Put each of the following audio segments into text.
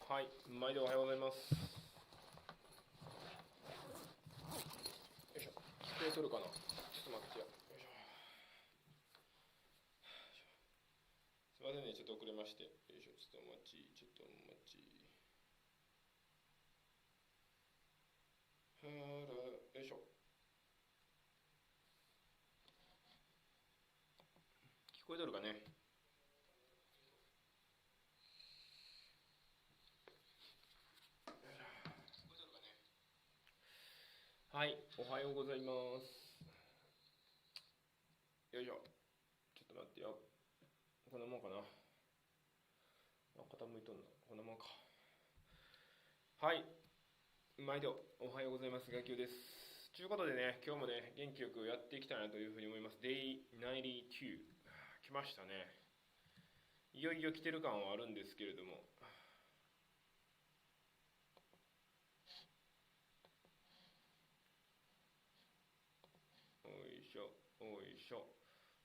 はい、毎度おはようございます。よいしょ、聞こえとるかな。ちょっと待ってよ。よいしょ。すいませんね、ちょっと遅れまして。よいしょ、ちょっとお待ち。よいしょ。聞こえとるかね。はい、おはようございます。よいしょ。ちょっと待ってよ。こんなもんかな。傾いとんな。こんなもんか。はい。毎度おはようございます。がきおです。ということでね、今日もね、元気よくやっていきたいなというふうに思います。DAY92。来ましたね。いよいよ来てる感はあるんですけれども。おいしょ、おいしょ。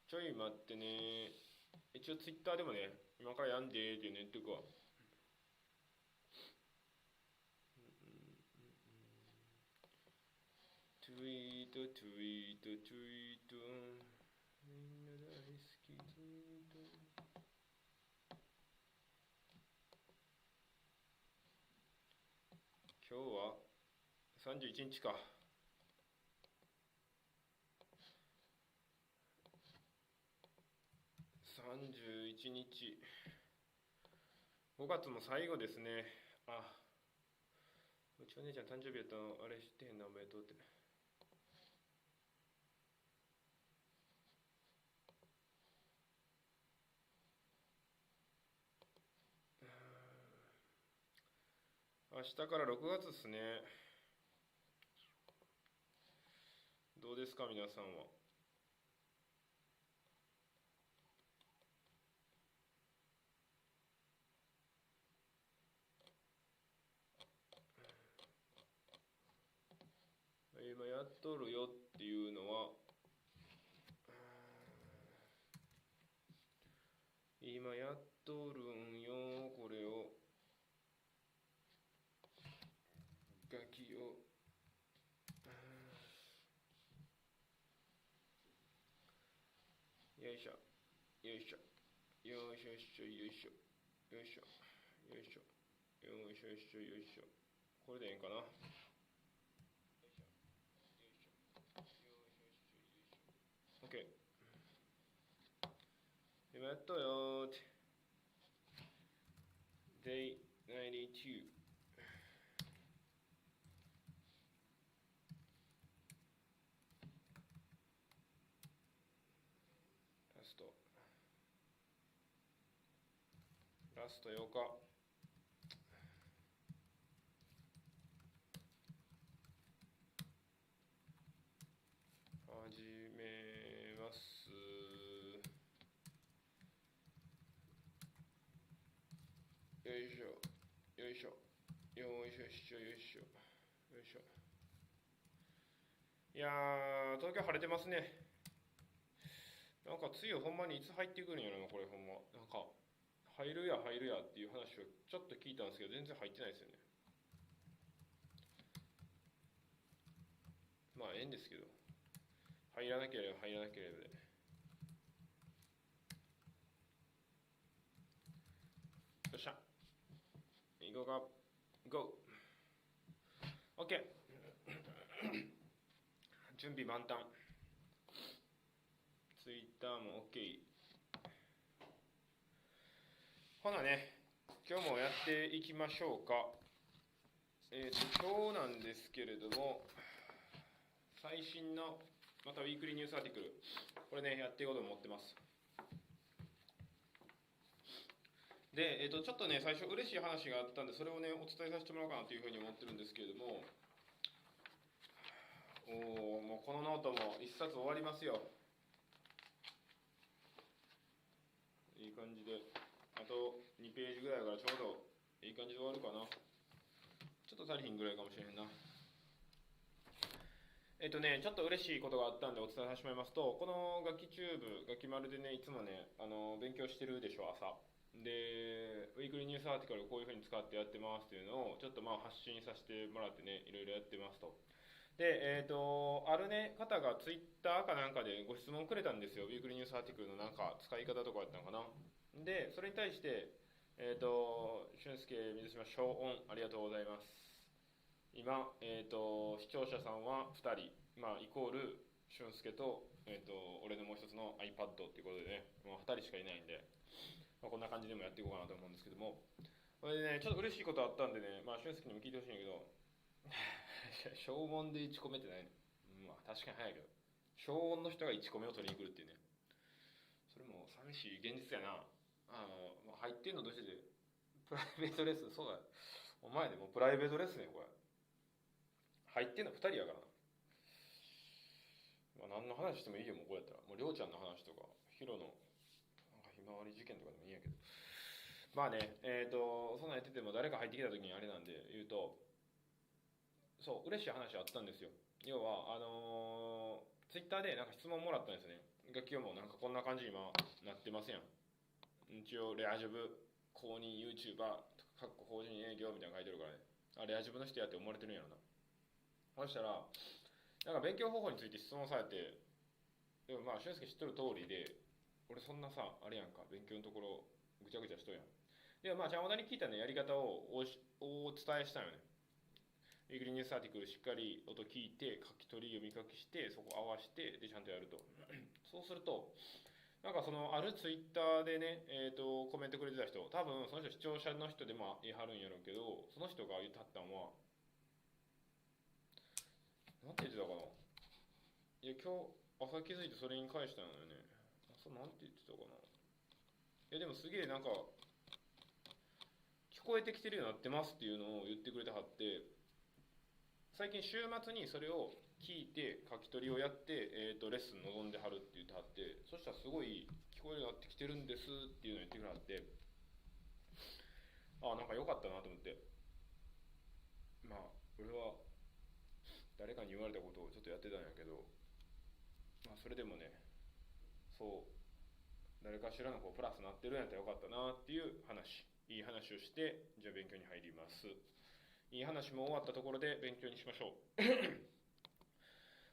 ちょい待ってね。一応ツイッターでもね、今からやんでーって言っとくわ。ツイート、みんな大好きツイート。今日は31日か。31日。5月も最後ですね。うちお姉ちゃん誕生日やったの、あれ知ってへんな、おめでとうって。明日から6月ですね。どうですか、皆さんは。今やっとるよっていうのは、今やっとるんよ、これを。ガキを。よいしょ、よいしょ、よいしょ、よいしょ、よいしょ、よいしょ、よいしょ、よいしょ、よいしょ、よいしょ。これでいいんかな。OK。今やっとよーって。DAY92。ラスト8日。始めます。よいしょ、よいしょ、よいしょ、よいしょ、よいしょ、よいしょ。いやー、東京晴れてますね。なんか梅雨ほんまにいつ入ってくるんやろな、これほんま。なんか、入るやっていう話をちょっと聞いたんですけど、全然入ってないですよね。まあ、ええんですけど。入らなければ入らなければで。よっしゃ。行こうか。GO! OK! 準備満タン。Twitter も OK。ほなね、今日もやっていきましょうか。今日なんですけれども、最新のまたウィークリーニュースアーティクル、これね、やっていこうと思ってます。で、ちょっとね、最初嬉しい話があったんで、それをね、お伝えさせてもらおうかなというふうに思ってるんですけれども、もうこのノートも一冊終わりますよ。いい感じで、あと2ページぐらいからちょうどいい感じで終わるかな。ちょっと足りひんぐらいかもしれへんな。ちょっと嬉しいことがあったんでお伝えさせてもらいますと、この楽器チューブ、楽器丸でね、いつもね、勉強してるでしょ、朝。で、ウィークリーニュースアーティクルをこういう風に使ってやってますっていうのをちょっと発信させてもらってね、いろいろやってますと。で、あるね、方がツイッターかなんかでご質問くれたんですよ。ウィークリーニュースアーティクルのなんか使い方とかやったのかな。で、それに対して、俊介、水島、小音、ありがとうございます。今、視聴者さんは2人、イコール、俊介と、俺のもう一つの iPad っていうことでね、もう2人しかいないんで、こんな感じでもやっていこうかなと思うんですけども、これでね、ちょっと嬉しいことあったんでね、俊介にも聞いてほしいんだけど、小音で1個目ってないね。確かに早いけど、小音の人が1個目を取りに来るっていうね、それも寂しい現実やな。入ってんのどうしてで、プライベートレッスン、そうだ、お前でもプライベートレッスンや、これ。入ってんの2人やからな。何の話してもいいよ、もうこうやったら。もうりょうちゃんの話とか、ヒロのひまわり事件とかでもいいんやけど。そんなんやってても誰か入ってきた時にあれなんで言うと、そう、嬉しい話あったんですよ。要は、ツイッターでなんか質問もらったんですよね。楽器もなんかこんな感じに今なってますやん。一応、レアジョブ、公認 YouTuber、かっこ法人営業みたいなの書いてるからね。レアジョブの人やって思われてるんやろな。そしたら、なんか勉強方法について質問されて、でも俊介知っとる通りで、俺そんなさ、あれやんか、勉強のところぐちゃぐちゃしとるやん。で、ちゃんおだに聞いたね、やり方をお伝えしたんよね。ウィークリーニュースアーティクルしっかり音聞いて、書き取り読み書きして、そこ合わせて、で、ちゃんとやると。そうすると、なんかあるツイッターでね、コメントくれてた人、多分その人視聴者の人でも言いはるんやろうけど、その人が言ってはったのは、なんて言ってたかな。いや、今日朝気づいてそれに返したのよね。なんて言ってたかな。いや、でもすげえなんか、聞こえてきてるようになってますっていうのを言ってくれてはって、最近週末にそれを聞いて書き取りをやって、レッスン臨んではるって言ってはって、そしたらすごい聞こえるようになってきてるんですっていうのを言ってくれはって、なんか良かったなと思って。俺は誰かに言われたことをちょっとやってたんやけど、それでもね、そう誰かしらのプラスになってるんやったらよかったなっていう話、いい話をして、じゃあ勉強に入ります。いい話も終わったところで勉強にしましょう。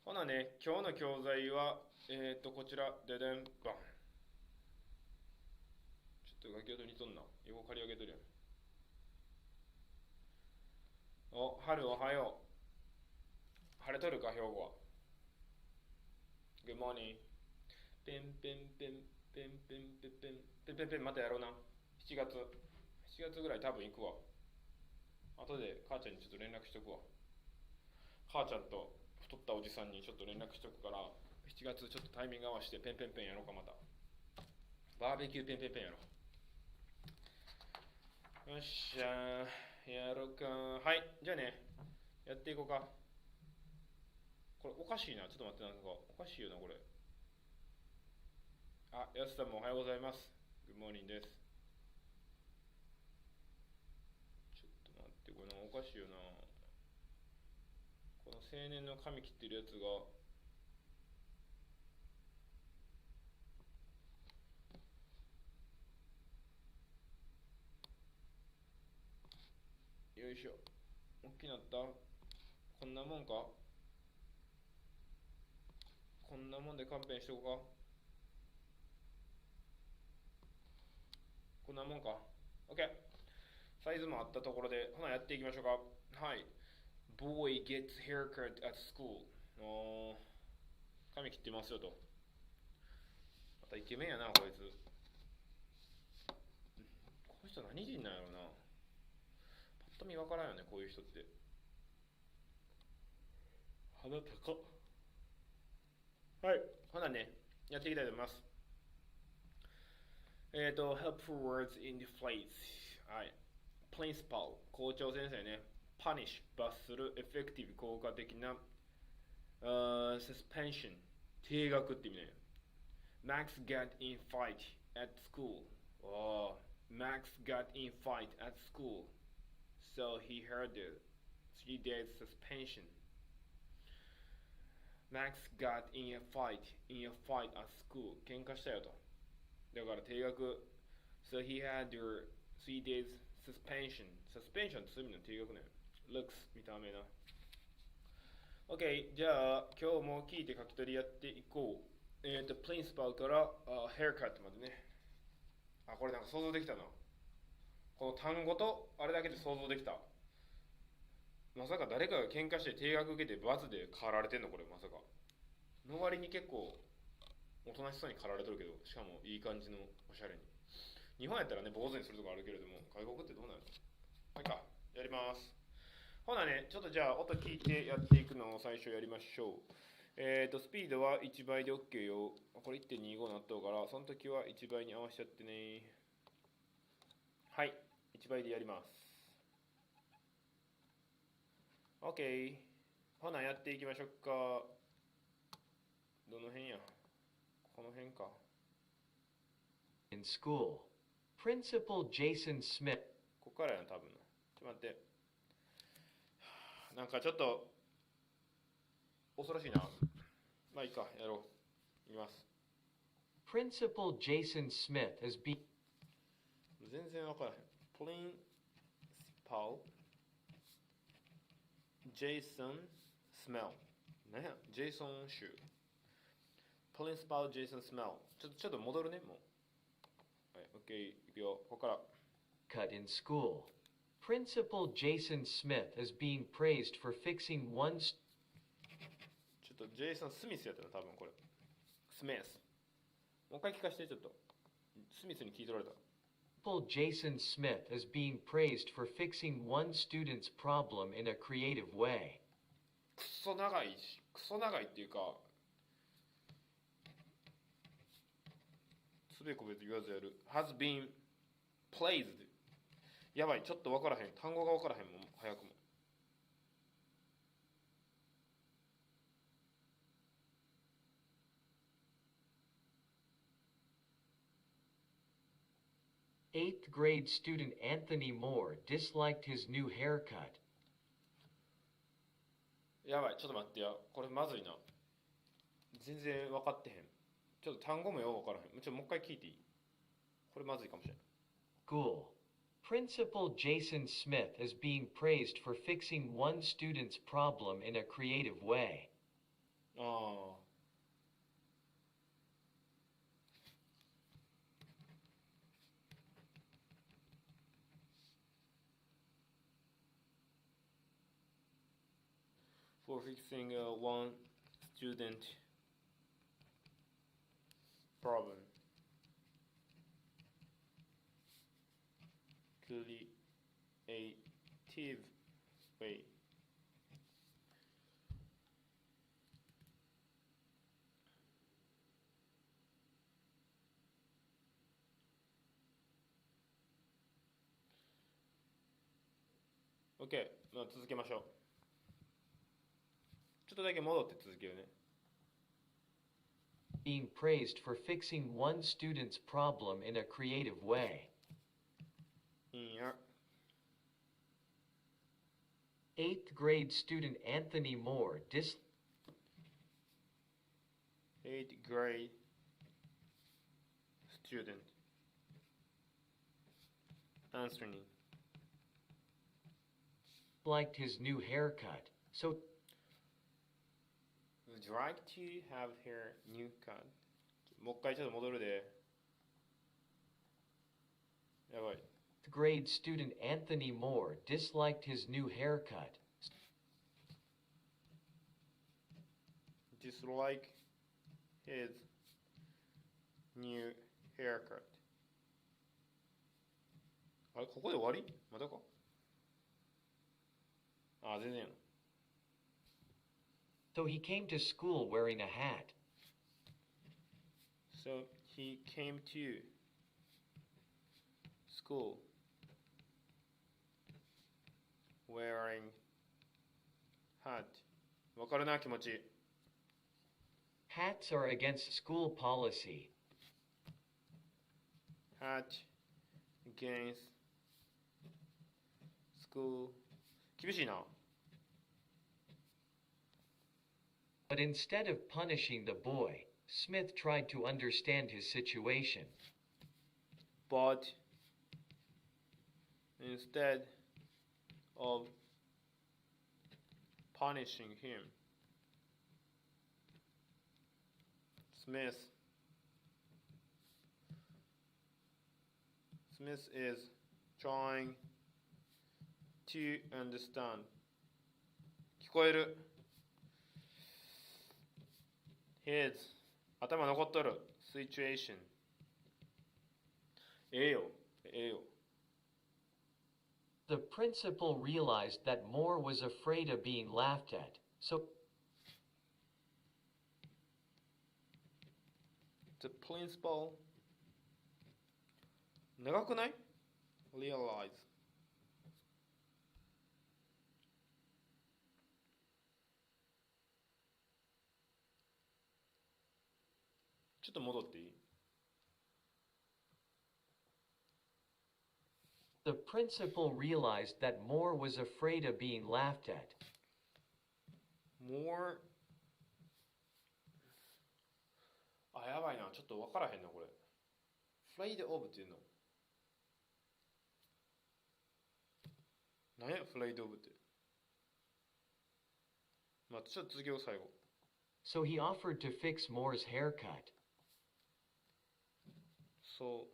ほなね、今日の教材はこちらででんばん。ちょっとガキ音似とんな、横刈り上げとるやん。春おはよう。晴れとるか、兵庫は。Good morning。ペンペンペンペンペンペンペンペンペンペン、またやろうな。7月ぐらい多分行くわ。後で母ちゃんにちょっと連絡しとくわ。母ちゃんと太ったおじさんにちょっと連絡しとくから、7月ちょっとタイミング合わせてペンペンペンやろうか、また。バーベキューペンペンペンやろう。よっしゃー、やろうか。はい、じゃあね、やっていこうか。これおかしいな、ちょっと待って、なんかおかしいよな、これ。やすさんもおはようございます。グッモーニングです。ちょっと待って、これおかしいよな。この青年の髪切ってるやつが、よいしょ。大きなった。こんなもんか。こんなもんで勘弁しとこうか。こんなもんか。OK。サイズもあったところで、ほなやっていきましょうか。はい。Boy gets haircut at school。髪切ってますよと。またイケメンやな、こいつ。この人何人なんやろうな。パッと見わからんよね、こういう人って。鼻高っ。はい。ほなね、やっていきたいと思います。helpful words in the phrase。はい。principal、校長先生ね。punish、罰する。effective、効果的な。suspension、停学って意味ね。Max got in fight at school。Max got in fight at school. So he heard the 3 days suspension. Max got in a fight at school. 喧嘩したよと。だから停学 So he had your 3 days suspension. Suspension ってそういう意味の定額ね。Looks 見た目な。OK、じゃあ今日も聞いて書き取りやっていこう。プリンシパルからヘアカットまでね。これなんか想像できたな。この単語とあれだけで想像できた。まさか誰かが喧嘩して定額受けて罰で狩られてんのこれまさか。の割に結構おとなしそうに狩られとるけど、しかもいい感じのおしゃれに。日本やったらね、坊主にするとこあるけれども、外国ってどうなるの？はいか、やります。ほなね、ちょっとじゃあ音聞いてやっていくのを最初やりましょう。スピードは1倍で OK よ。これ 1.25 なっとうから、その時は1倍に合わせちゃってね。はい、1倍でやります。OK。ほな、やっていきましょうか。どの辺や？この辺か。In school, Principal Jason Smith. ここからやな、多分な。ちょっと待って。なんかちょっと恐ろしいな。まあいいか、やろう。いきます。Principal Jason Smith has been. 全然わからへん。Principal Jason Smell。何や？ジェイソン州。Principal Jason Smell。ちょっと戻るね、もう。はい、OK、いくよ。ここから。Cut in school. Principal Jason Smith is being praised for fixing one. ちょっとジェイソン・スミスやったら多分これ。スミス。もう一回聞かせて、ちょっと。スミスに聞いておられた。Principal Jason Smith is being praised for fixing one student's problem in a creative way. クソ長いっていうか、つべこべと言わずやる。has been praised。やばい、ちょっとわからへん。単語がわからへんもん、早くも。Eighth grade student Anthony Moore disliked his new haircut. やばい、ちょっと待ってや。これまずいな。全然分かってへん。ちょっと単語もよう分からへん。もう一回聞いていい？これまずいかもしれん。School. Principal Jason Smith is being praised for fixing one student's problem in a creative way. ああ。For fixing one student problem. Creative way. OK、まあ、続けましょう。ちょっとだけ戻って続けるね。Being praised for fixing one student's problem in a creative way. いいや。Eighth grade student Anthony Moore Eighth grade student Anthony liked his new haircut, so would you like to have her new cut? もう一回ちょっと戻るで。やばい。grade student Anthony Moore disliked his new haircut. Dislike his new haircut. あれ、ここで終わり？またか？あ、全然やん。So he came to school wearing a hat. So he came to school wearing hat. わかるな、気持ち。Hats are against school policy. Hat against school. 厳しいな。But instead of punishing the boy, Smith tried to understand his situation. But instead of punishing him, Smith is trying to understand. 聞こえる。His 頭残っとる situation. ええよ。The principal realized that Moore was afraid of being laughed at, so The principal 長くない realize ちょっと戻っていい The principal realized that Moore was afraid of being laughed at. more あ、やばいな。ちょっと分からへんな、これ。afraid of っていうの。何や、afraid of って。まあ、ちょっと続きを最後。So he offered to fix Moore's haircut. So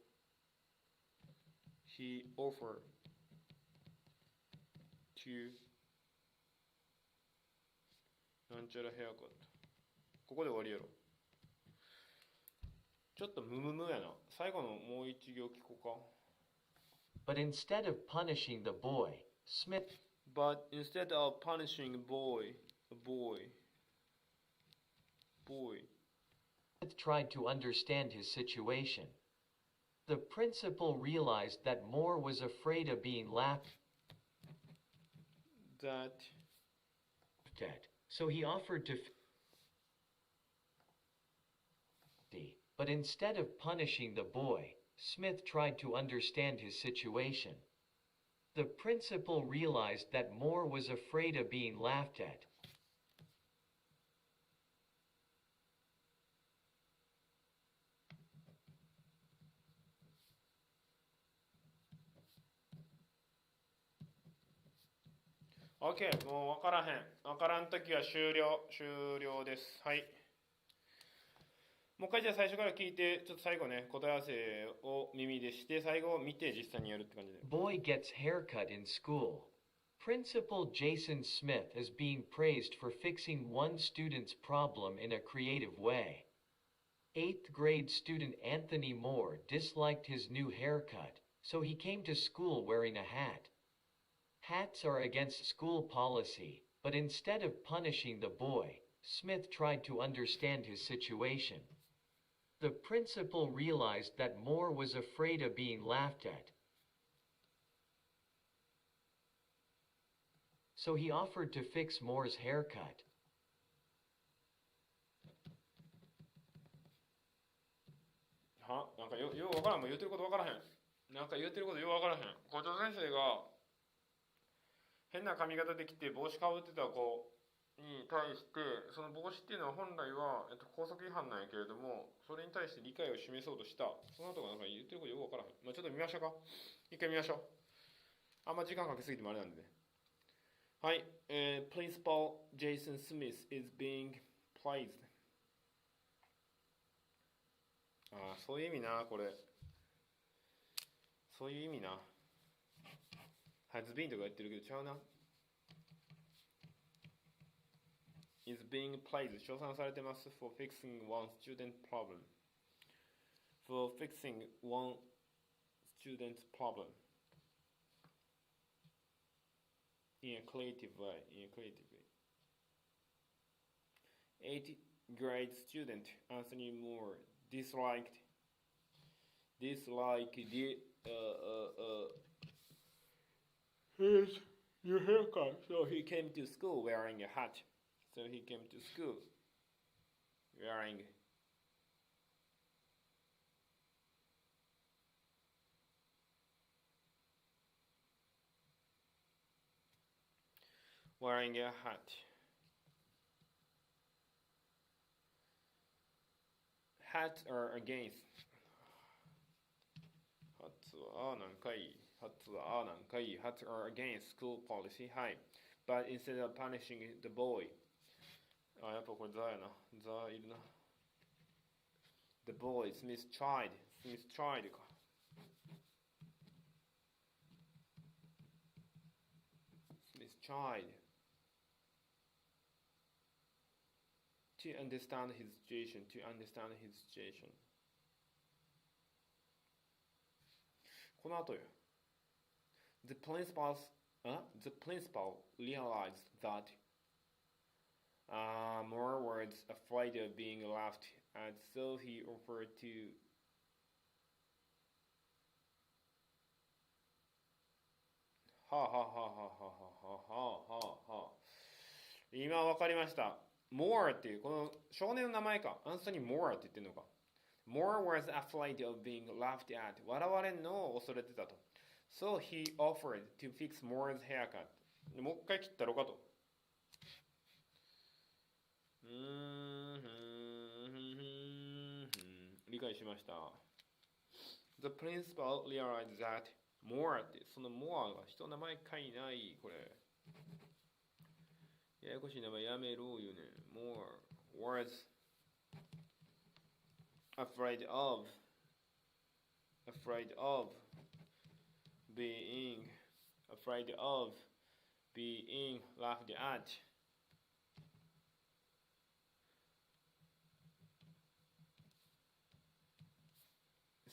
he offered to なんちゃらヘアカット。ここで終わりやろ。ちょっとムムムやな。最後のもう一行聞こうか。But instead of punishing the boy, Smith tried to understand his situation. The principal realized that Moore was afraid of being laughed at, so he offered to But instead of punishing the boy, Smith tried to understand his situation. The principal realized that Moore was afraid of being laughed at. OK、もう分からへん。分からんときは終了です。はい。もう一回じゃあ最初から聞いて、ちょっと最後ね、答え合わせを耳でして、最後見て実際にやるって感じで。Boy gets haircut in school. Principal Jason Smith is being praised for fixing one student's problem in a creative way. 8th grade student Anthony Moore disliked his new haircut, so he came to school wearing a hat. Hats are against school policy, but instead of punishing the boy, Smith tried to understand his situation. The principal realized that Moore was afraid of being laughed at, so he offered to fix Moore's haircut. はなんかよう分からん。もう言ってること分からへん。なんか言ってることよう分からへん。校長先生が変な髪型できて帽子かぶってた子に対して、その帽子っていうのは本来は、校則違反なんやけれども、それに対して理解を示そうとした。その後がなんか言ってることよく分からへん。まあ、ちょっと見ましょうか。一回見ましょう。あんま時間かけすぎてもあれなんでね。はい。Principal Jason Smith is being praised. ああ、そういう意味な、これ。そういう意味な。has been とか言ってるけど、ちゃうな。is being praised 称賛されてます for fixing one student problem for fixing one student's problem in a creative way 8th grade student Anthony Moore disliked his new haircut, so he came to school wearing a hat. So he came to school wearing a hat. Hats are against. ハッツは何回発はなんかいい。発 are against school policy. はい。But instead of punishing the boy. やっぱこれザやな。ザいるな。The boy, Smith tried. Smith tried か。Smith tried to understand his situation. To understand his situation. この後よ。The principal realized that Moore was afraid of being laughed at, so he offered to今わかりました。Moore っていうこの少年の名前か。アンソニー・モーって言ってるのか。Moore was afraid of being laughed at. 笑われんのを恐れてたと。So he offered to fix Moore's haircut. もう一回切ったろかと。理解しました。The principal realized that Moore ってその Moore が人の名前書いない。これややこしい名前やめろよね。Moore was afraid of being laughed at.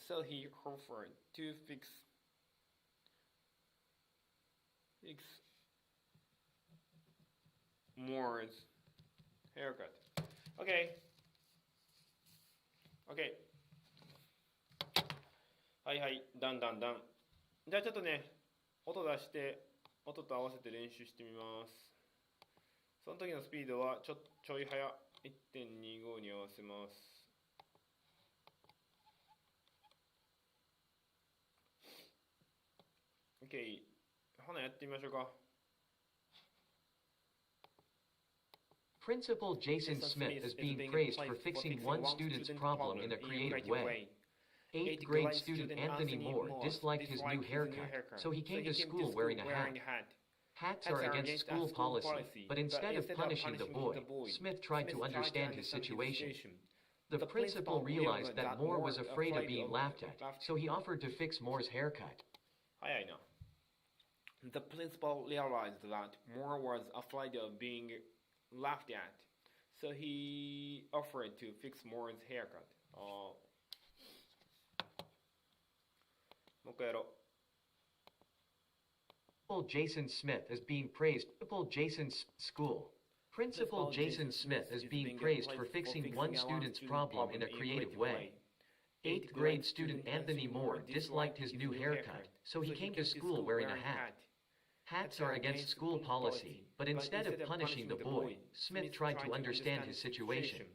So he offered to fix Moore's haircut. Okay. はいはい、だん。じゃあちょっとね、音出して、音と合わせて練習してみます。その時のスピードはちょい早、1.25 に合わせます。OK。ほなやってみましょうか。Principal Jason Smith is being praised for fixing one student's problem in a creative way. Eighth grade student Anthony Moore disliked his new haircut, so he came to school wearing a hat. Hats are against school policy, but instead of punishing the boy, Smith tried to understand his situation. The principal realized that Moore was afraid of being laughed at, so he offered to fix Moore's haircut. 早いな。The principal realized that Moore was afraid of being laughed at, so he offered to fix Moore's haircut. もう一回やろう。Principal Jason Smith is being praised. Principal Jason Smith is being praised for fixing one student's problem in a creative way. Eighth grade student Anthony Moore disliked his new haircut, so he came to school wearing a hat. Hats are against school policy, but instead of punishing the boy, Smith tried to understand his situation.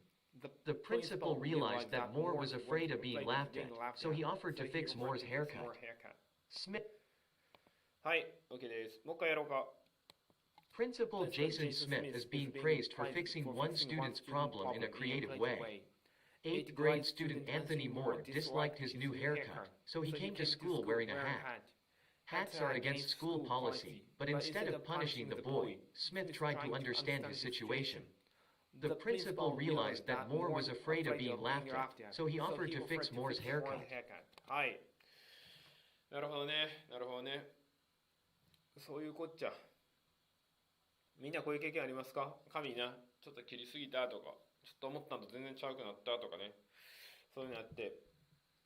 The principal realized that Moore was afraid of being laughed at, so he offered to fix Moore's haircut. Smith. はい、OK です。もう一回やろうか。Principal Jason Smith is being praised for fixing one student's problem in a creative way. Eighth grade student Anthony Moore disliked his new haircut, so he came to school wearing a hat. Hats are against school policy, but instead of punishing the boy, Smith tried to understand his situation. The principal realized that Moore was afraid of being laughed at, so he offered to fix Moore's haircut. はい。なるほどね。そういうこっちゃ。みんなこういう経験ありますか？髪な、ちょっと切りすぎたとか、ちょっと思ったのと全然違くなったとかね。そういうのあって。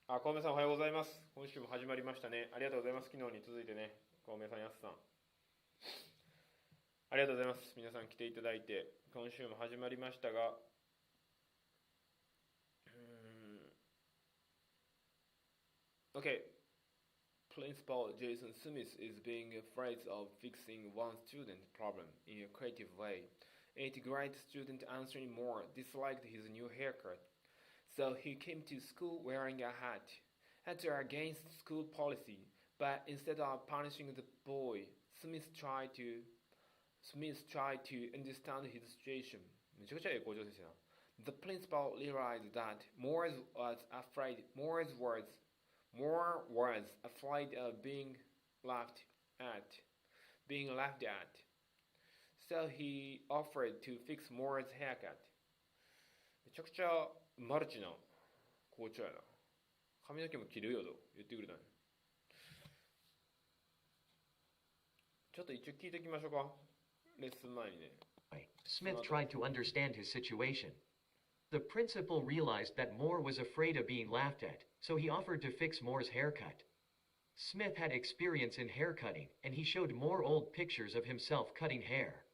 小梅さんおはようございます。今週も始まりましたね。ありがとうございます。昨日に続いてね、小梅さん、やすさん。ありがとうございます。皆さん来ていただいて、今週も始まりましたが、OK。Principal Jason Smith is being afraid of fixing one student problem in a creative way. Eighth grade student Anthony Moore disliked his new haircut, so he came to school wearing a hat. Hats are against school policy, but instead of punishing the boy, Smith tried to understand his situation. めちゃくちゃ英語上手ですよ。The principal realized that Moore was afraid of being laughed at, being laughed at. So he offered to fix Moore's haircut. めちゃくちゃマルチな校長やな。髪の毛も切るよと言ってくれたね。ちょっと一応聞いておきましょうか。レッスン前にね。Smith tried to understand his situation. The principal realized that Moore was afraid of being laughed at, so he offered to fix Moore's haircut. Smith had experience in haircutting, and he showed Moore old pictures of himself cutting hair.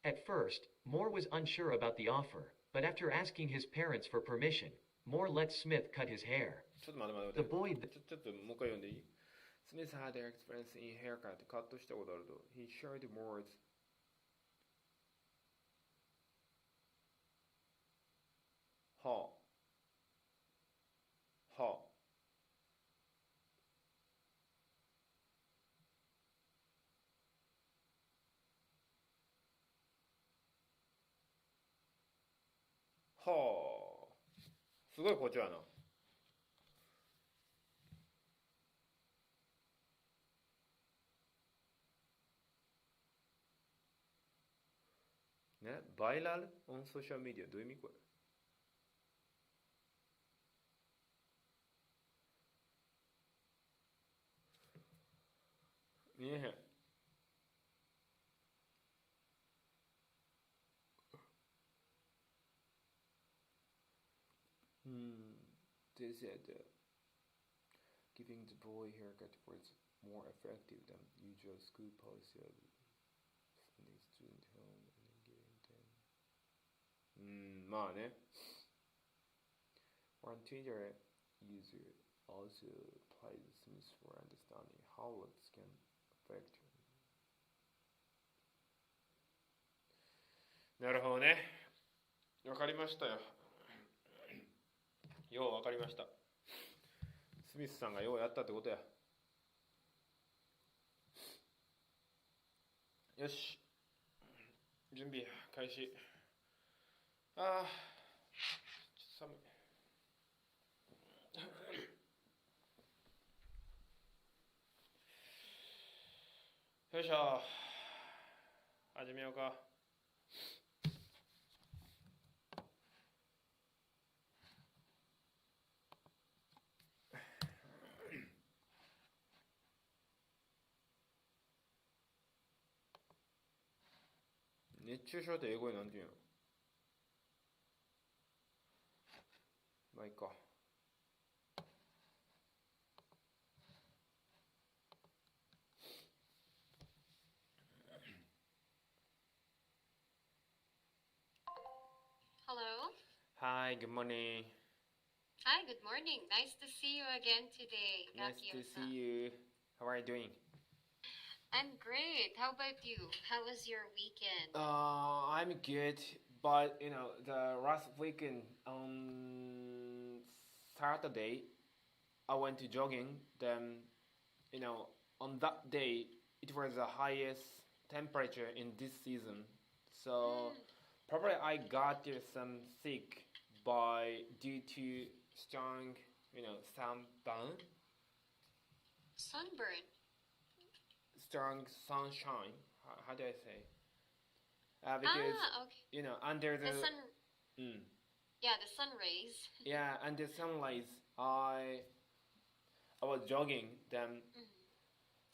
At first, Moore was unsure about the offer, but after asking his parents for permission, Moore let Smith cut his hair. ちょっと待って。 The boy... ちょっともう一回読んでいい？ Smith had experience in haircut. カットしたことあると。He shared Moore'sはあすごいこっちやな。ね、バイラル on social media どういう意味これ？見えへん。They said giving the boy haircut was more effective than usual school policy of sending student home and then giving them. まあね。One Twitter user also praised Smith for understanding how looks can affect. なるほどね。わかりましたよ。ようわかりました。スミスさんがようやったってことや。よし。準備開始。ああ、ちょっと寒い。よいしょ。始めようか。熱中症って英語でなんて言うの？まあいいか。Hello. Hi, good morning. Hi, good morning. Nice to see you again today, Nice to Gakio-san. see you. How are you doing? I'm great. How about you? How was your weekend? I'm good, but the last weekend on Saturday, I went to jogging. Then, on that day, it was the highest temperature in this season. So probably I got some sick due to strong, sunburn. Sunburn. Strong sunshine. How do I say? Because okay. under the sun. Yeah, the sun rays. Yeah, under sunlight, I was jogging. Then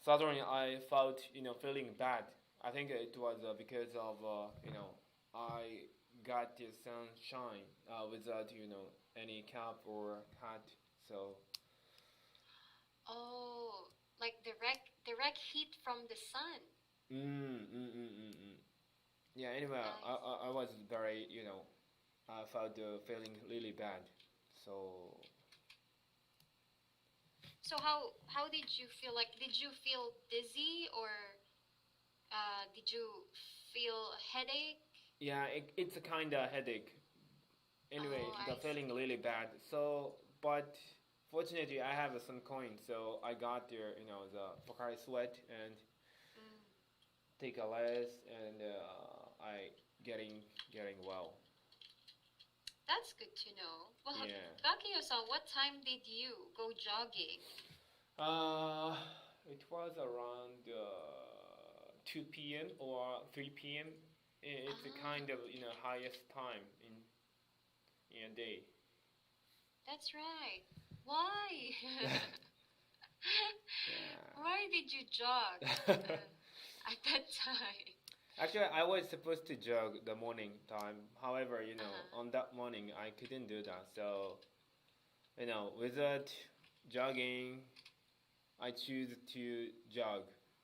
suddenly I felt feeling bad. I think it was because of I got the sunshine without any cap or hat. So. Oh, like direct heat from the sun. Yeah. Anyway, I was very I felt feeling really bad. So how did you feel? Like, did you feel dizzy or did you feel headache? Yeah, it's a kind of headache. Anyway, the feeling really bad. So, but fortunately, I have some coins, so I got there, the Pocari Sweat and take a rest, and I getting well. That's good to know. Well, Yeah. Gakio-san, what time did you go jogging? It was around 2 p.m. or 3 p.m. It's a kind of highest time in a day. That's right. Why? Yeah. Why did you jog at that time? Actually, I was supposed to jog the morning time. However, on that morning I couldn't do that. So, without jogging, I choose to jog,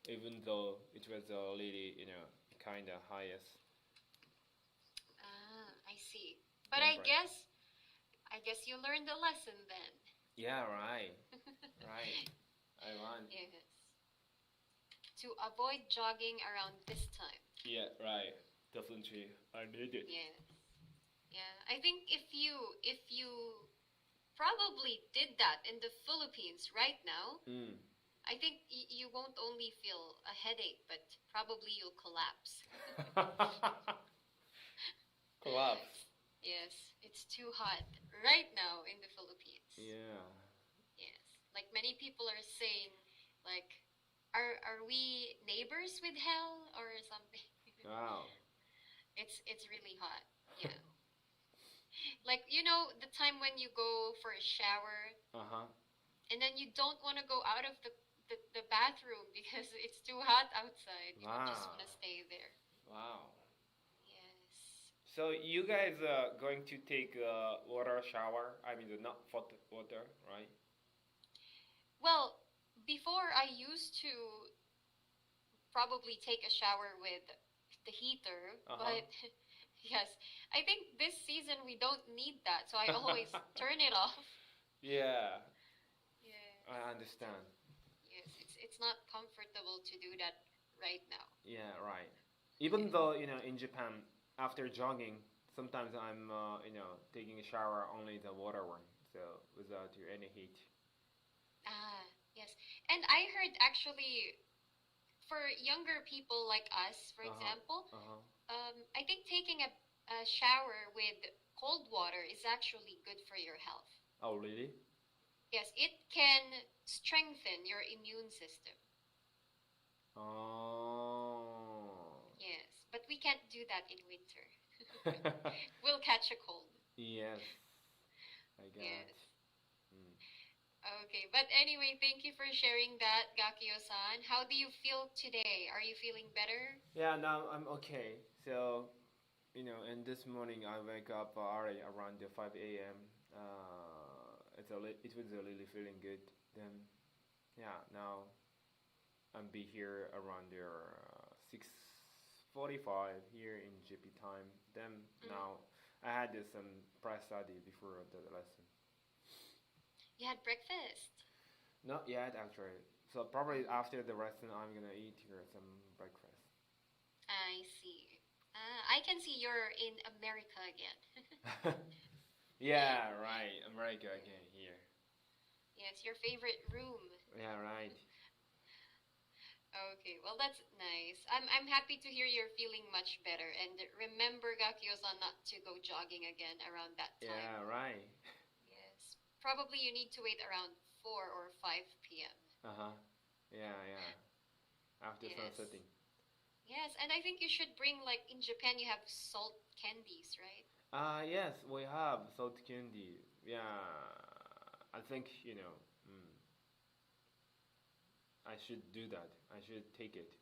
even though it was already, kind of highest. I see. But Temperate. I guess you learned the lesson then. Yeah, right. Right. I want. Yes. To avoid jogging around this time. Yeah, right. Definitely, I need it. Yes. Yeah. I think if you probably did that in the Philippines right now, I think you won't only feel a headache, but probably you'll collapse. Collapse. Yes, it's too hot right now in the Philippines. Yeah. Yes. Like many people are saying, like, are we neighbors with hell or something? Wow. It's really hot. Yeah. Like, the time when you go for a shower and then you don't want to go out of the bathroom because it's too hot outside. You just want to stay there. Wow. Yes. So you guys are going to take a water shower? I mean, not hot water, right? Well, before I used to probably take a shower with the heater, but yes, I think this season we don't need that, so I always turn it off. Yeah. Yeah. I understand. Yes, it's not comfortable to do that right now. Yeah, right. Even though, in Japan, after jogging, sometimes I'm, taking a shower only the water one, so without any heat. Yes. And I heard actually for younger people like us, for example, I think taking a shower with cold water is actually good for your health. Oh, really? Yes, it can strengthen your immune system. Oh. Yes, but we can't do that in winter. We'll catch a cold. Yes. I got Yes. it. Okay, but anyway, thank you for sharing that, Gakio-san. How do you feel today? Are you feeling better? Yeah, now I'm okay. So, and this morning I wake up early around 5 a.m. It was really feeling good. Then, yeah, now I'm be here around 6:45 here in GP time. Then now I had some press study before the lesson. You had breakfast? Not yet, actually. So probably after the lesson, I'm gonna eat here some breakfast. I see. I can see you're in America again. Yeah, right. America again here. Yes, your favorite room. Yeah, right. Okay, well that's nice. I'm happy to hear you're feeling much better. And remember, Gakio-san, not to go jogging again around that time. Yeah, right. Yes. Probably you need to wait around 4 or 5 p.m. Yeah. After sunsetting. Yes, and I think you should bring, like, in Japan you have salt candies, right? Yes, we have salt candy. Yeah, I think, I should do that. I should take it.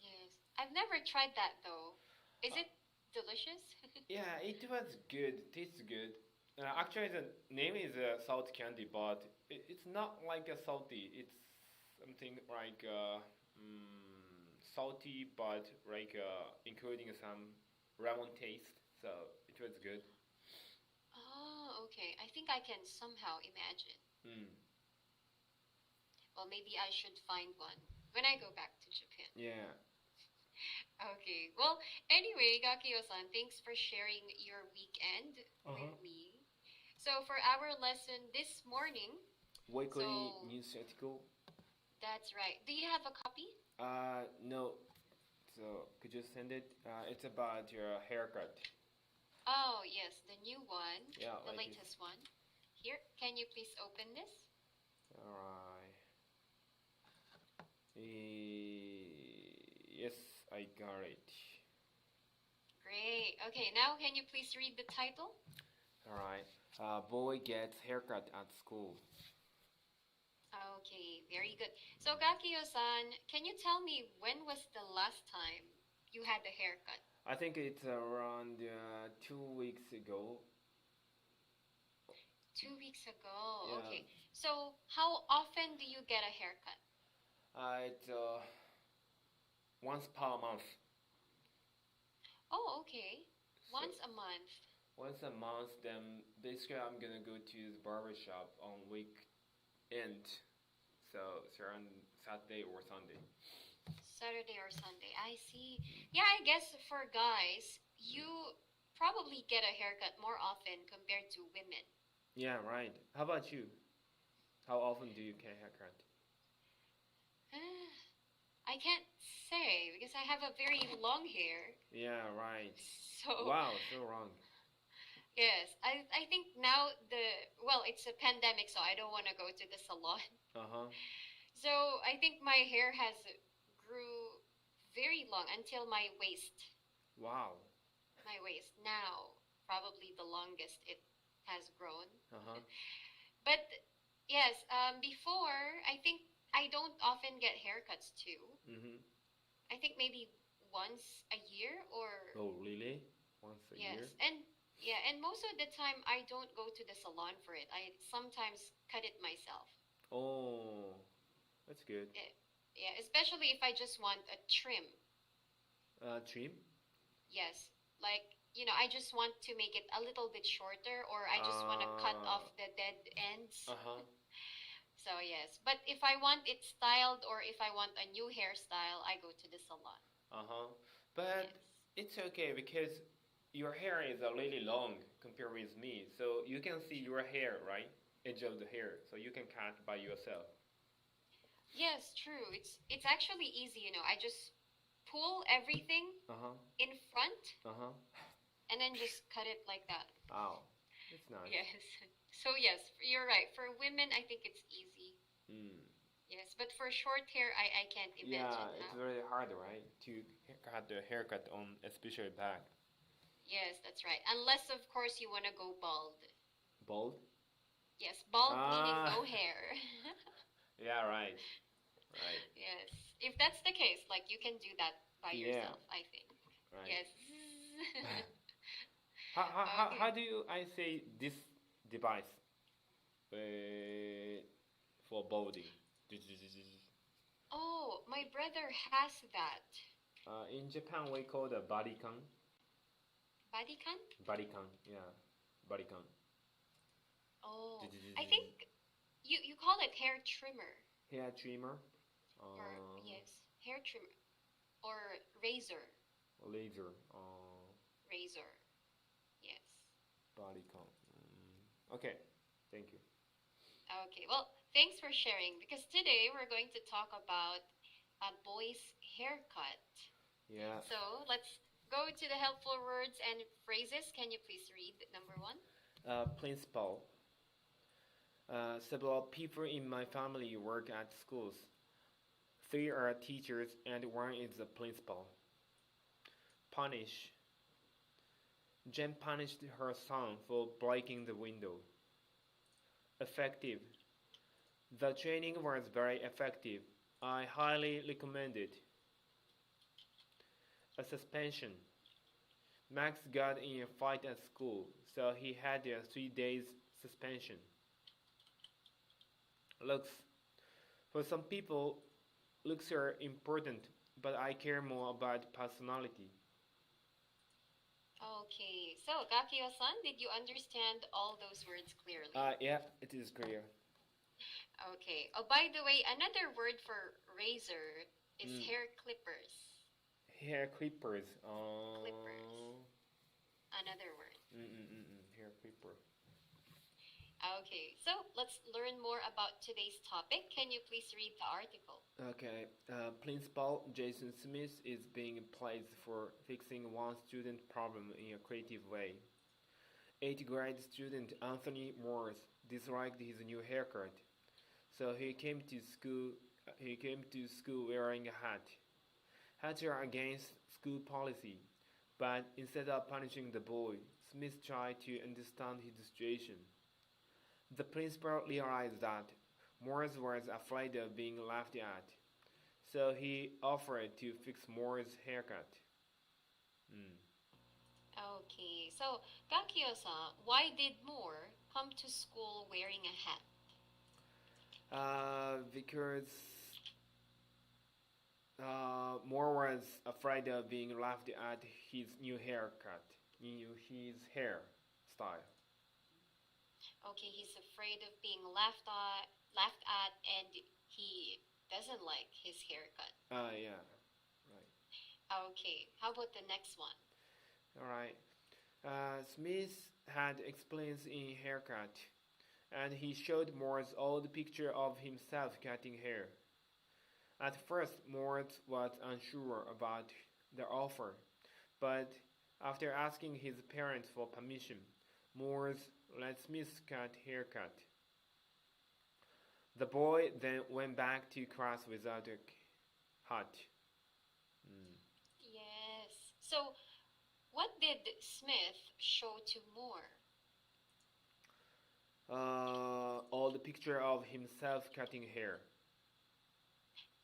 Yes. I've never tried that, though. Is it delicious? Yeah, it was good. Tastes good. Actually, the name is salt candy, but it's not like a salty. It's something like salty, but like including some lemon taste. So it was good. Oh, okay. I think I can somehow imagine. Well, maybe I should find one when I go back to Japan. Yeah. Okay. Well, anyway, Gakio-san, thanks for sharing your weekend with me. So for our lesson this morning, Weekly news article. That's right. Do you have a copy? No. So could you send it? It's about your haircut. Oh yes, the new one. Yeah, the like latest one. Here, can you please open this? Alright. Yes, I got it. Great. Okay, now can you please read the title? Alright. Boy gets haircut at school. Okay, very good. So, Gakio-san, can you tell me when was the last time you had a haircut? I think it's around 2 weeks ago. 2 weeks ago. Yeah. Okay. So, how often do you get a haircut? It's once per month. Oh, okay. Once a month. Once a month, then basically I'm gonna go to the barber shop on weekend. So it's around Saturday or Sunday. Saturday or Sunday. I see. Yeah, I guess for guys, you probably get a haircut more often compared to women. Yeah, right. How about you? How often do you get a haircut? I can't say because I have a very long hair. Yeah, right. So Wow, so wrong. yes, I think now it's a pandemic, so I don't want to go to the salon. Uh-huh. So I think my hair has grew very long until my waist. Wow. My waist now, probably the longest it has grown. Uh-huh. But yes, before I think I don't often get haircuts too. Mm-hmm. I think maybe once a year or Oh, really? Once a year? yes, and most of the time I don't go to the salon for it. I sometimes cut it myself. Oh, that's good. Yeah, especially if I just want a trim. Trim? Yes, like I just want to make it a little bit shorter, or I just want to cut off the dead ends. Uh-huh. So yes, but if I want it styled or if I want a new hairstyle, I go to the salon. Uh-huh. But it's okay because your hair is really long compared with me. So you can see your hair, right? Edge of the hair. So you can cut by yourself. Yes, true. It's actually easy, I just pull everything Uh-huh. in front Uh-huh. and then just cut it like that. Wow. That's nice. Yes. So yes, you're right. For women, I think it's easy. Mm. Yes, but for short hair, I can't imagine Yeah, it's how. very hard, right? To cut the haircut on especially back. Yes, that's right. Unless, of course, you want to go bald. Bald? Yes, bald meaning Ah. no hair. Yeah, right. Right. Yes. If that's the case, like you can do that by Yeah. yourself, I think. Right. Yes. How do I say this device for balding? Oh, my brother has that. In Japan, we call the bodycon. Bodycon? Bodycon, yeah. Bodycon. Oh, I think you call it hair trimmer. Hair trimmer. Or yes, hair trimmer. Or razor. Laser. Razor. Yes. Bodycon. Okay, thank you. Okay, well, thanks for sharing because today we're going to talk about a boy's haircut. Yeah. So let's go to the helpful words and phrases. Can you please read number 1? Principal. Several people in my family work at schools. 3 are teachers and 1 is the principal. Punish. Jen punished her son for breaking the window. Effective. The training was very effective. I highly recommend it. A suspension. Max got in a fight at school, so he had a 3 days suspension. Looks. For some people, looks are important, but I care more about personality. Okay, so Gakio-san, did you understand all those words clearly? Yeah, it is clear. Okay. Oh, by the way, another word for razor is hair clippers. Hair clippers. Clippers. Another word. Hair clipper. Okay, so let's learn more about today's topic. Can you please read the article? Okay. Principal Jason Smith is being praised for fixing one student problem in a creative way. 8th grade student Anthony Morse disliked his new haircut, so he came to school he came to school wearing a hat. Hats are against school policy, but instead of punishing the boy, Smith tried to understand his situation. The principal realized that Morris was afraid of being laughed at, so he offered to fix Morris' haircut. Okay, so Gakio-san, why did Moore come to school wearing a hat? Because Moore was afraid of being laughed at his new haircut, his hairstyle. Okay, he's afraid of being laughed at, and he doesn't like his haircut. Yeah, right. Okay, how about the next one? All right. Smith had experience in haircut, and he showed Morris old picture of himself cutting hair. At first, Morris was unsure about the offer, but after asking his parents for permission, Morris let Smith cut haircut. The boy then went back to class without a hat. Yes. So, what did Smith show to Moore? All the picture of himself cutting hair.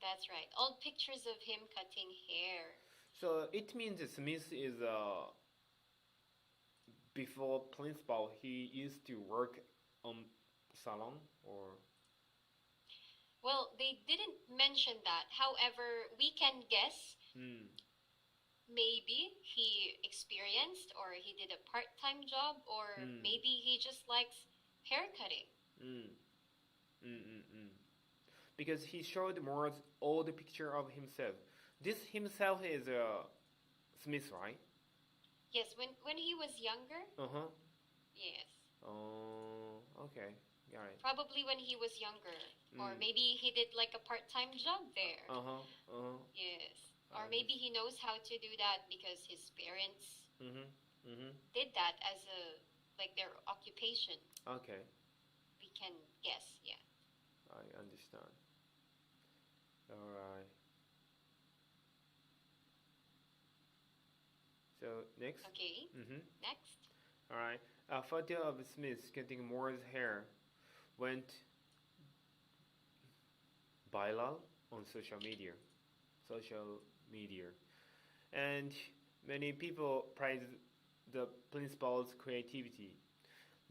That's right. Old pictures of him cutting hair. So it means Smith is before principal. He used to work on salon or. Well, they didn't mention that. However, we can guess. Maybe he experienced, or he did a part-time job, or maybe he just likes haircutting. Because he showed Morris old picture of himself. This himself is Smith, right? Yes, when he was younger. Yes. Oh, okay, got it. Probably when he was younger, or maybe he did like a part-time job there. Yes. Or maybe he knows how to do that because his parents did that as their occupation. Okay. We can guess, yeah. I understand. All right. So next. Okay. Next. All right. A photo of Smith cutting Moore's hair went viral on social media, and many people praised the principal's creativity.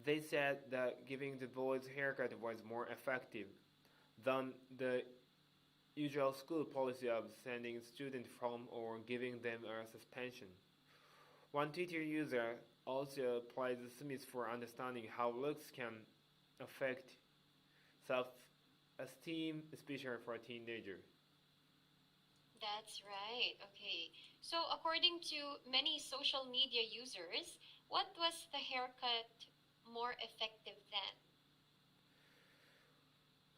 They said that giving the boys haircut was more effective than the usual school policy of sending students home or giving them a suspension. One Twitter user also praised Smith for understanding how looks can affect self-esteem, especially for a teenager. That's right. Okay. So according to many social media users, what was the haircut more effective than?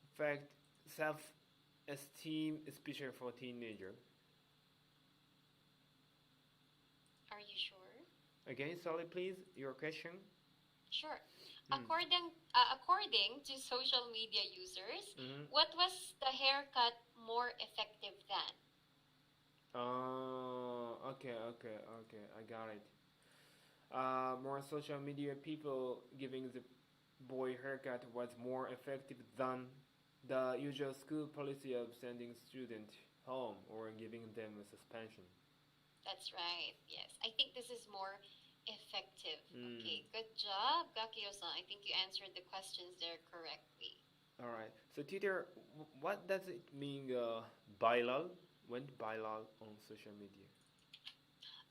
In fact, self-esteem, especially for a teenager. Are you sure? Again, sorry, please, your question? Sure. According to social media users, what was the haircut more effective than? Okay, I got it. More social media people giving the boy haircut was more effective than the usual school policy of sending students home or giving them a suspension. That's right, yes. I think this is more effective. Okay, good job, Gakio-san. I think you answered the questions there correctly. All right. So, teacher, what does it mean, viral? Went viral on social media?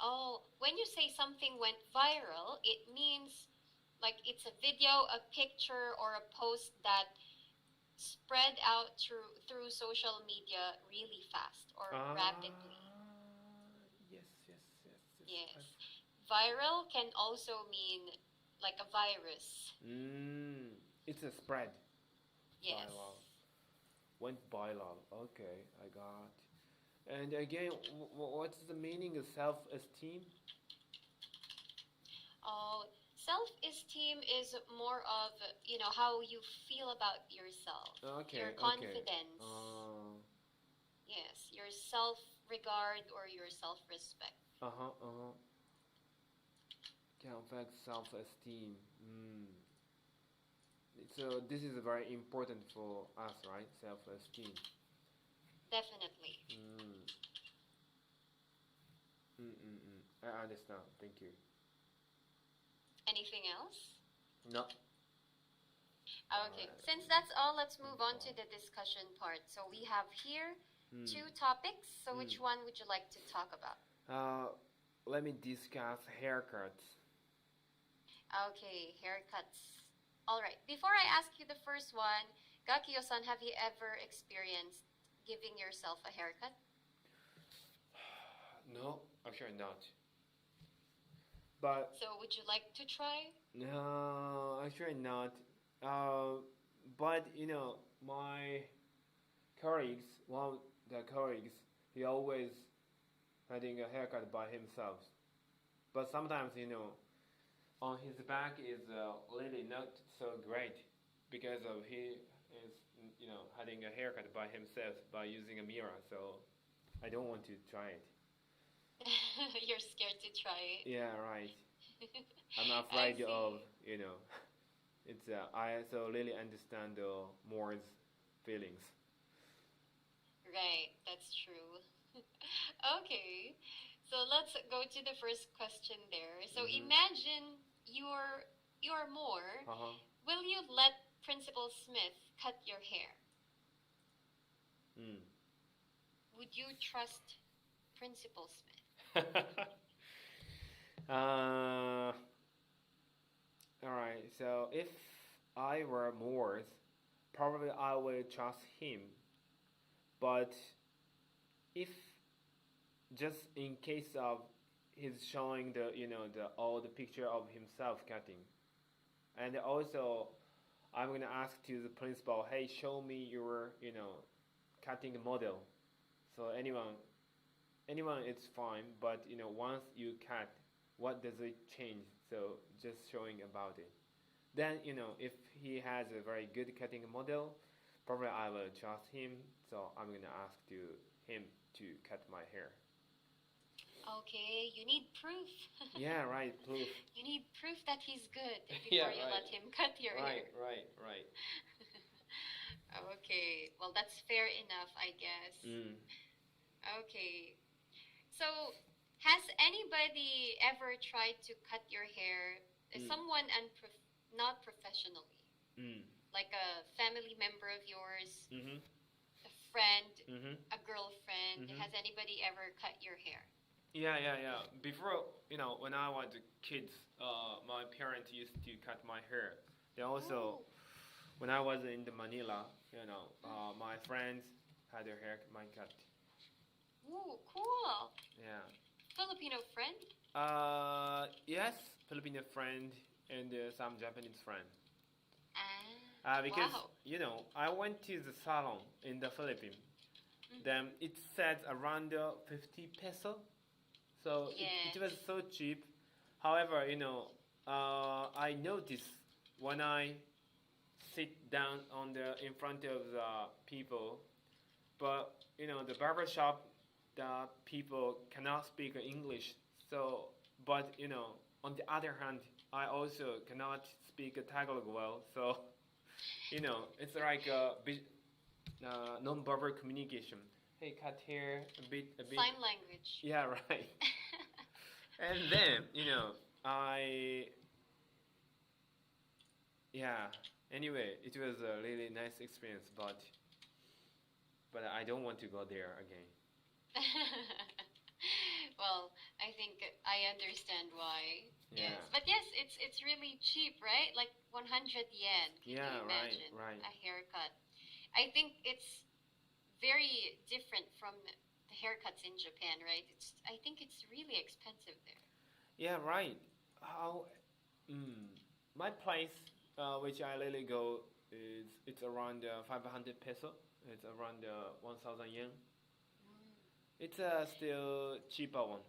Oh, when you say something went viral, it means like it's a video, a picture, or a post that spread out through social media really fast or rapidly. Yes. Viral can also mean like a virus. It's a spread. Yes. Viral. Went viral. Okay, I got. And again, what's the meaning of self-esteem? Oh, self-esteem is more of, how you feel about yourself. Okay. Your confidence. Yes, your self-regard or your self-respect. Can affect self-esteem. So this is very important for us, right? Self-esteem. Definitely. I understand. Thank you. Anything else? No. Okay, since that's all, let's move on to the discussion part. So we have here 2 topics. So which one would you like to talk about? Let me discuss haircuts. Okay, haircuts. All right. Before I ask you the first one, Gakio-san, have you ever experienced giving yourself a haircut? No, actually not. But so would you like to try? No, actually not. But my colleagues, one of the colleagues, he always having a haircut by himself. But sometimes, on his back is really not so great because of he is, having a haircut by himself by using a mirror. So I don't want to try it. You're scared to try it? Yeah, right. I'm afraid of, it's I so really understand Moore's feelings. Right, that's true. Okay, so let's go to the first question there. So imagine you're Moore. Will you let Principal Smith cut your hair? Would you trust Principal Smith? Alright, so if I were Moore's, probably I would trust him. But if just in case of he's showing the all the picture of himself cutting, and also I'm gonna ask to the principal, hey, show me your cutting model. So anyone it's fine, but once you cut, what does it change? So just showing about it. Then if he has a very good cutting model, probably I will trust him. So I'm gonna ask him to cut my hair. Okay, you need proof. Yeah, right, proof. You need proof that he's good before you let him cut your hair. Right. Okay, well that's fair enough, I guess. Okay, so has anybody ever tried to cut your hair? Someone not professionally, like a family member of yours, a friend, a girlfriend. Has anybody ever cut your hair? Yeah. Before, when I was a kid, my parents used to cut my hair. They also, when I was in Manila, my friends had their hair cut. Ooh, cool. Yeah. Filipino friend? Yes, Filipino friend and some Japanese friend. Because, I went to the salon in the Philippines. Then it says around 50 peso. So it was so cheap. However, I noticed when I sit down in front of the people, but, the barber shop, the people cannot speak English. So, but, on the other hand, I also cannot speak Tagalog well. So, it's like a bit non-verbal communication. Hey, cut here a bit. Sign language. Yeah, right. And then, anyway, it was a really nice experience, but I don't want to go there again. Well, I think I understand why. Yeah. Yes, but yes, it's really cheap, right? Like 100 yen. Can you imagine right. a haircut? I think it's very different from the haircuts in Japan, right? I think it's really expensive there. Yeah, right. My place, which I really go, it's around 500 peso. It's around 1,000 yen. It's still cheaper one.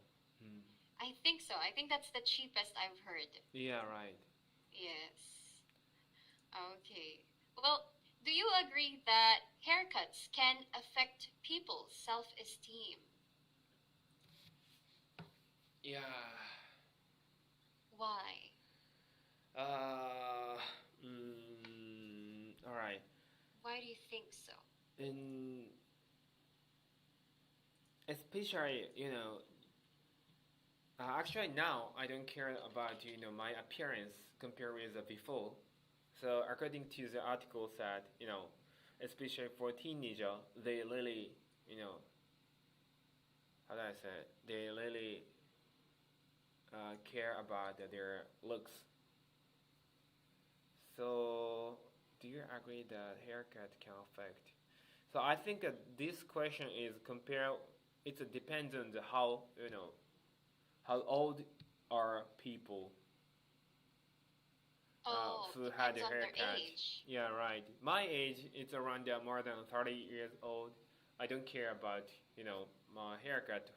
I think so. I think that's the cheapest I've heard. Yeah, right. Yes. Okay. Well, do you agree that haircuts can affect people's self-esteem? Yeah. Why? All right. Why do you think so? And especially, actually now I don't care about, my appearance compared with before. So according to the article said, especially for teenager, they really, how do I say it? They really care about their looks. So do you agree that haircut can affect? So I think this question is it depends on how old are people who had a haircut. Yeah, right. My age, it's around more than 30 years old. I don't care about, my haircut.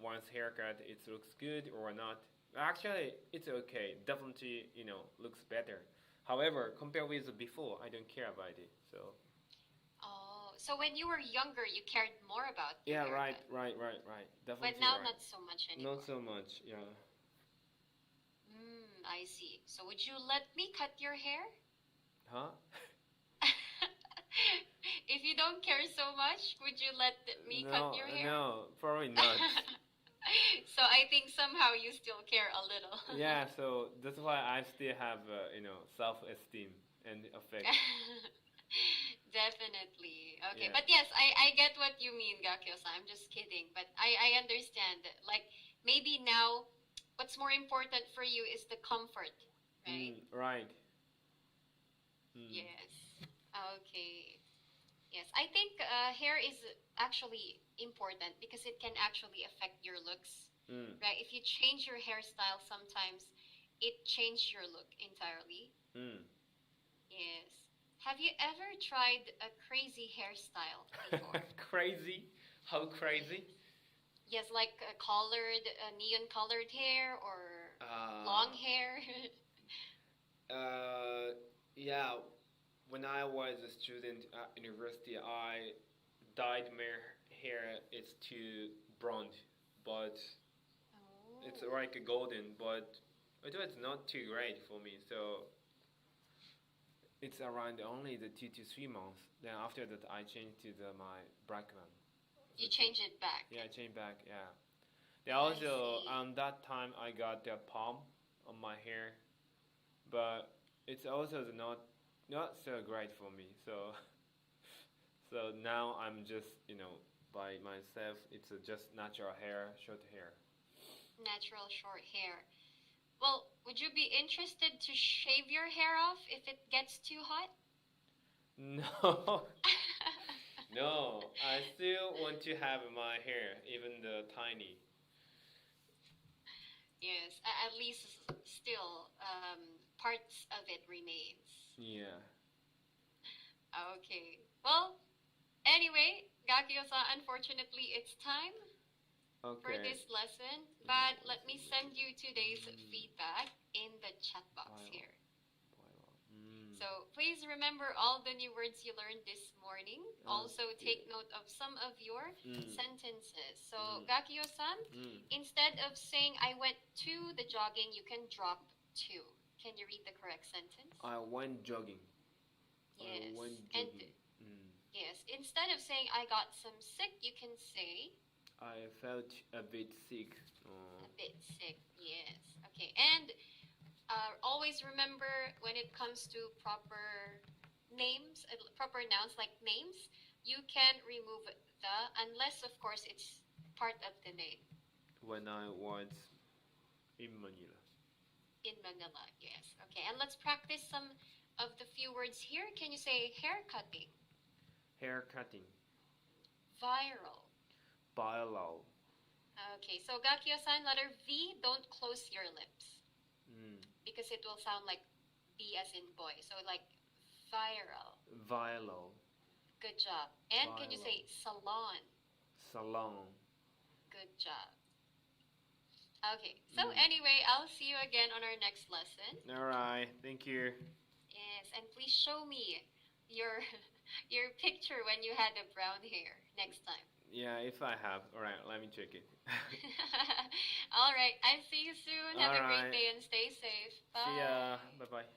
Once haircut, it looks good or not. Actually, it's okay. Definitely, looks better. However, compared with before, I don't care about it. So. Oh, so when you were younger, you cared more about your haircut. Right. Definitely. But now, right. not so much anymore. Not so much, yeah. I see. So would you let me cut your hair? Huh? If you don't care so much, would you let me cut your hair? No, probably not. So I think somehow you still care a little. Yeah, so that's why I still have, self-esteem and affect. Definitely. Okay, Yeah. but yes, I get what you mean, Gakyo-san. I'm just kidding. But I understand. Like, maybe now, what's more important for you is the comfort, right? Right. Yes. Okay. Yes, I think hair is actually important because it can actually affect your looks, right? If you change your hairstyle sometimes, it changes your look entirely. Yes. Have you ever tried a crazy hairstyle before? Crazy? How crazy? Yes, like neon colored hair or long hair. Yeah. When I was a student at university, I dyed my hair. It's too blonde, but it's like a golden. But it was not too great for me. So it's around only the 2 to 3 months. Then after that, I changed to my black one. You change it back. Yeah, I changed back. Yeah. Then also that time I got the palm on my hair, but it's also not so great for me. So now I'm just by myself. It's just natural hair, short hair. Natural short hair. Well, would you be interested to shave your hair off if it gets too hot? No. No, I still want to have my hair, even the tiny. Yes, at least still parts of it remains. Yeah. Okay. Well, anyway, Gakio-san, unfortunately, it's time for this lesson. But let me send you today's feedback in the chat box here. So please remember all the new words you learned this morning. Also take note of some of your sentences. So Gakio-san, instead of saying I went to the jogging, you can drop to. Can you read the correct sentence? I went jogging. Yes. I went jogging. Yes. Instead of saying I got some sick, you can say I felt a bit sick. A bit sick. Yes. Okay. And always remember when it comes to proper names, proper nouns like names, you can remove the, unless of course it's part of the name. When I was in Manila. In Manila, yes. Okay, and let's practice some of the few words here. Can you say hair cutting? Hair cutting. Viral. Viral. Okay, so Gakio-san, letter V, don't close your lips. Because it will sound like B as in boy. So like viral. Viral. Good job. And Viral. can you say salon? Salon. Good job. Okay, so anyway, I'll see you again on our next lesson. Alright, thank you. Yes, minutes and please show me your your picture when you had the brown hair next time. Yeah, if I have. Alright, let me check it. Alright, I'll see you soon. Have a Alright. great day and stay safe. Bye. See ya. Bye bye.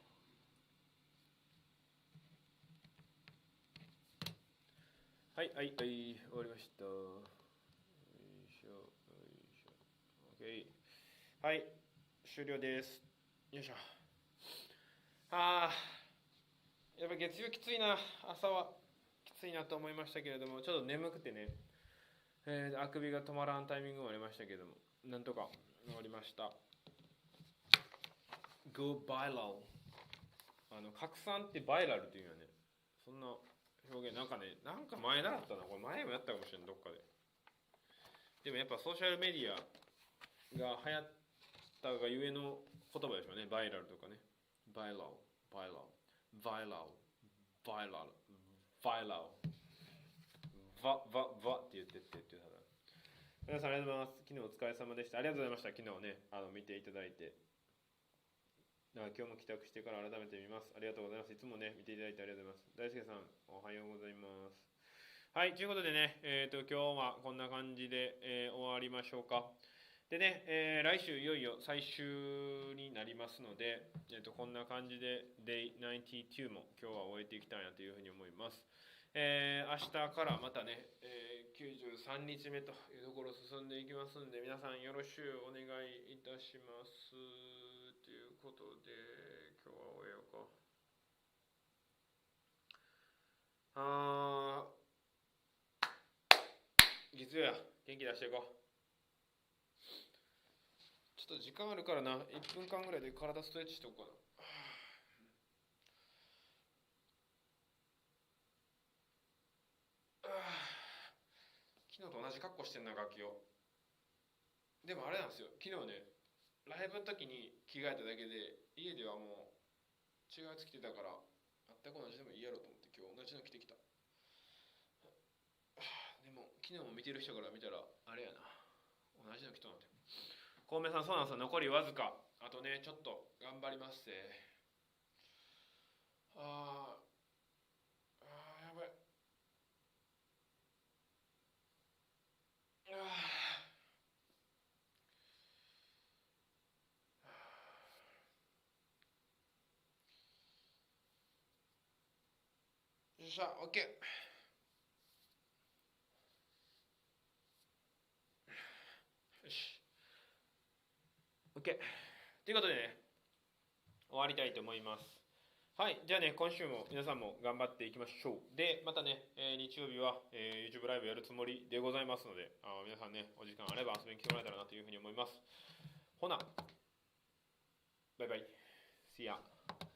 はいはいはい、終わりました。よいしょよいしょ。OK。はい、終了です。よいしょ。やっぱ月曜きついな。朝はきついなと思いましたけれども、ちょっと眠くてね、あくびが止まらんタイミングもありましたけれども、なんとか終わりました。Go viral。拡散ってバイラルっていうのはね、そんな表現なんかね、なんか前習ったな。これ前もやったかもしれん、どっかで。でもやっぱソーシャルメディアが流行ったがゆえの言葉でしょうね。バイラルとかね。バイラル、バイラル、バイラル、バイラル、バイラル。バって言ってって言ってたら。皆さんありがとうございます。昨日お疲れ様でした。ありがとうございました。昨日ね、見ていただいて。今日も帰宅してから改めて見ます。ありがとうございます。いつもね、見ていただいてありがとうございます。大輔さん、おはようございます。はい、ということでね、今日はこんな感じで、終わりましょうか。でね、来週いよいよ最終になりますので、こんな感じで DAY92 も今日は終えていきたいなというふうに思います。明日からまたね、93日目というところ進んでいきますんで、皆さんよろしゅうお願いいたします。ということで、今日は終えようか。月曜や、元気出していこう。ちょっと時間あるからな、1分間ぐらいで体ストレッチしておこうかな。昨日と同じ格好してんな、楽器を。でもあれなんですよ、昨日ね、ライブの時に着替えただけで、家ではもう違うやつ着てたから、全く同じでもいいやろと思って今日同じの着てきた。でも昨日も見てる人から見たら、あれやな、同じの着となんて。小梅さん、そうなんですよ、残りわずか。あとね、ちょっと頑張りますって。やばい。よっしゃ、OK。よし。OK。ということでね、終わりたいと思います。はい、じゃあね、今週も皆さんも頑張っていきましょう。で、またね、日曜日は、YouTube ライブやるつもりでございますので、皆さんね、お時間あれば遊びに来てもらえたらなというふうに思います。ほな、バイバイ。See ya.